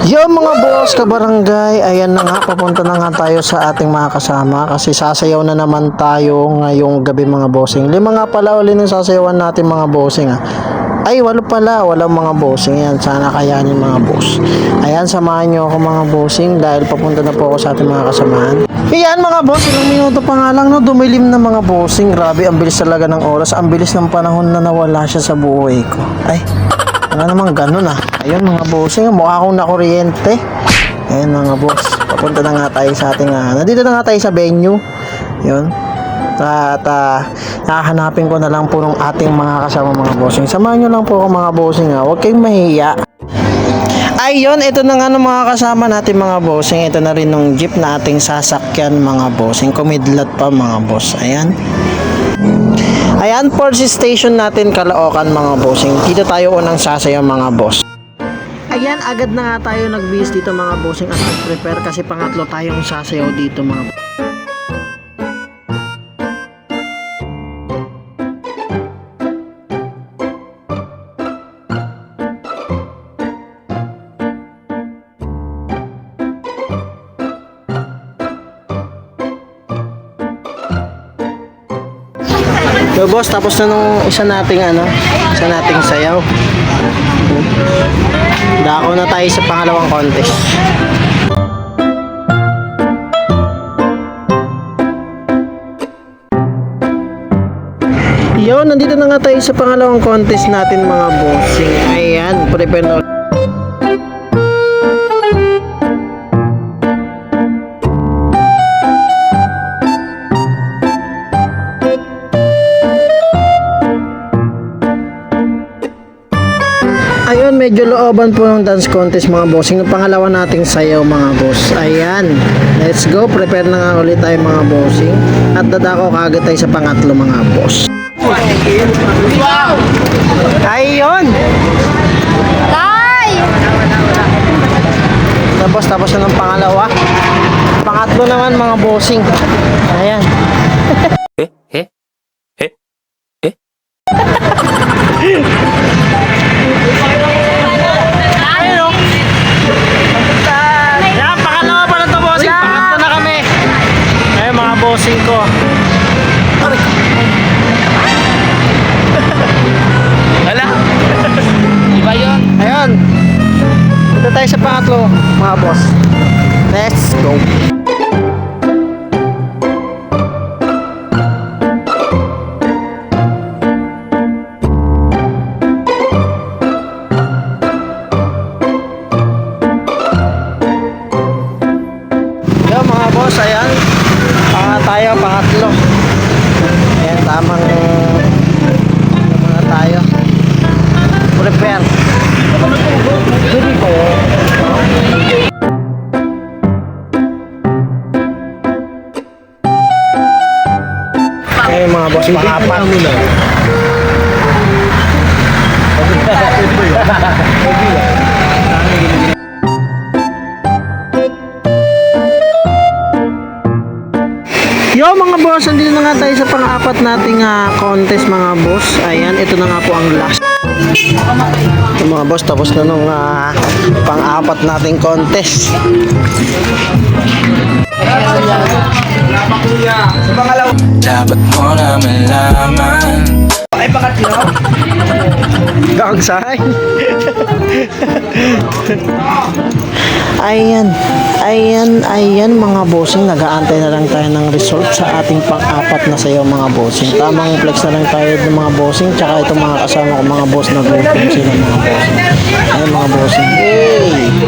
Yo mga boss, kabarangay, ayan na nga, papunta na nga tayo sa ating mga kasama kasi sasayaw na naman tayo ngayong gabi mga bossing. 5 nga pala uli ng sasayawan natin mga bossing Ay, walo pala, walang mga bossing yan. Sana kayanin mga boss. Ayan, samahan nyo ako mga bossing dahil papunta na po ako sa ating mga kasamahan. Ayan mga boss, ilang minuto pa nga lang no, dumilim na mga bossing. Grabe, ang bilis talaga ng oras, ang bilis ng panahon na nawala siya sa buhay ko. Ay, wala namang ganun Ayun mga bossing, mukha akong nakuryente. Ayun mga boss, papunta na nga tayo sa ating nandito na nga tayo sa venue. Yun. At hahanapin ko na lang po ng ating mga kasama mga bossing. Samahan nyo lang po ako mga bossing huwag kayong mahiya. Ayun, ito na nga ng mga kasama natin mga bossing. Ito na rin ng jeep na ating sasakyan mga bossing. Kumidlat pa mga boss. Ayan. Ayan, Force Station natin Caloocan mga bossing. Dito tayo unang sasayaw mga boss. Ayan, agad na nga tayo nag-bis dito mga bossing at nag-prepare kasi pangatlo tayong sasayaw dito mga bossing. So boss, tapos na nung isa nating sayaw. Dako na tayo sa pangalawang contest. Yo, nandito na nga tayo sa pangalawang contest natin mga bossing. Ayan, prepare na. Ayun, medyo looban po ng dance contest mga bossing. Yung pangalawa nating sayaw mga boss. Ayan, let's go. Prepare na nga ulit tayo mga bossing. At dadako kagad tayo sa pangatlo mga boss. Ayun! Tapos na ng pangalawa. Pangatlo naman mga bossing. Ayan. Bossing ko. Hala. Iba yun. Ayun. Punta tayo sa pangatlo, mga boss. Let's go. Yo mga boss, ayan. Tayo pangatlo. Ayan, tamang muna tayo. Prepare. Ayan mga boss, pangapat. Yo mga boss, andito na nga tayo sa pang-apat nating contest mga boss. Ayan, ito na nga po ang last. Ito mga boss, tapos na nung pang-apat nating contest. Dapat mo na malaman. Ay, pakatlo. Gagsay. Ayan mga bossing, nag-aantay na lang tayo ng result sa ating pang-apat na sayaw mga bossing. Tamang flex na lang tayo ng mga bossing, tsaka itong mga kasama ko mga boss na gutom sila mga bossing. Ayan mga bossing. Hey!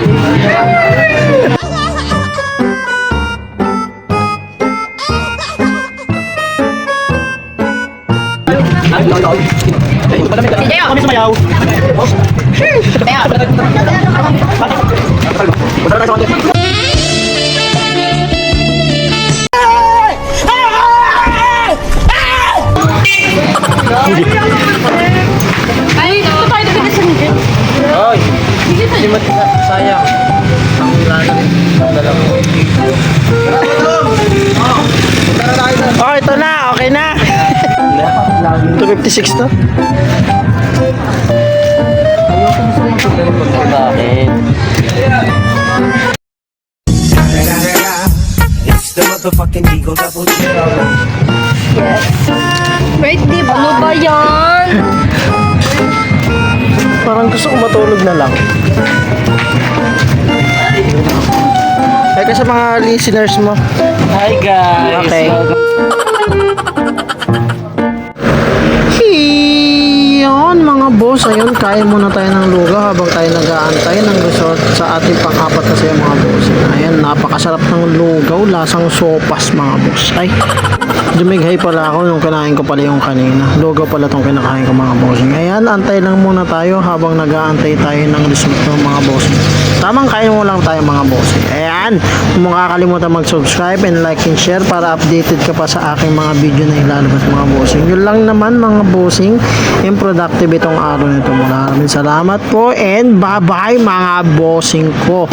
Ako may sumayaw. Ay, ito tayo dito sa nito. Hoy! Hindi mo sayang. Ang lalo rin. Ang dalawa. Oh, ito na. Okay na. 256 to. Ayoko gusto yung pagkain. Bakit? motherfucking Eagle Double G. Wait, di ba? Ano ba yan? Parang gusto ko matulog na lang. Kasi sa mga listeners mo. Hi guys. Okay. Yun mga boss, ayun, kain muna tayo ng lugaw habang tayo nag-aantay ng resort sa ating pang-apat na sayo mga boss. Ayan, napakasarap ng lugaw, lasang sopas mga boss. Ay, dumighay pala ako nung kinain ko pala yung kanina. Lugaw pala tong kinakain ko mga boss. Ayan, antay lang muna tayo habang nag-aantay tayo ng resort ng mga boss. Tamang kain mo lang tayo mga boss. Ayan, kung makakalimutan mag-subscribe and like and share para updated ka pa sa aking mga video na ilalabas mga bossing. Yun lang naman mga bossing, yung productive itong araw nito. Maraming salamat po and bye bye mga bossing ko.